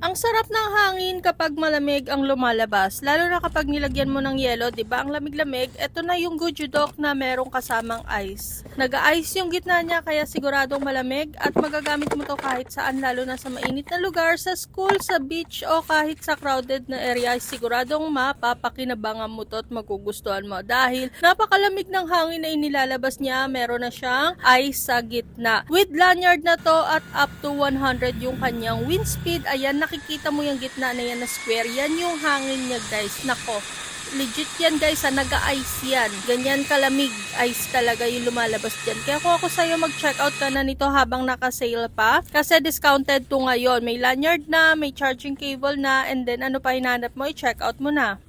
Ang sarap ng hangin kapag malamig ang lumalabas, lalo na kapag nilagyan mo ng yelo, 'di ba? Ang lamig-lamig. Ito na yung Gujudok na merong kasamang ice. Nag-ice yung gitna niya kaya siguradong malamig at magagamit mo to kahit saan, lalo na sa mainit na lugar, sa school, sa beach o kahit sa crowded na area. Siguradong mapapakinabangan mo to at magugustuhan mo dahil napakalamig ng hangin na inilalabas niya. Meron na siyang ice sa gitna. With lanyard na to at up to 100 yung kanyang wind speed. Ayan, nakikita mo yung gitna na yan na square. Yan yung hangin niya, guys. Nako, legit yan, guys. Nag-ice yan. Ganyan kalamig. Ice talaga yung lumalabas dyan. Kaya kung ako sa'yo, mag-check out ka na nito habang naka-sale pa. Kasi discounted to ngayon. May lanyard na, may charging cable na, and then ano pa hinanap mo, i-check out mo na.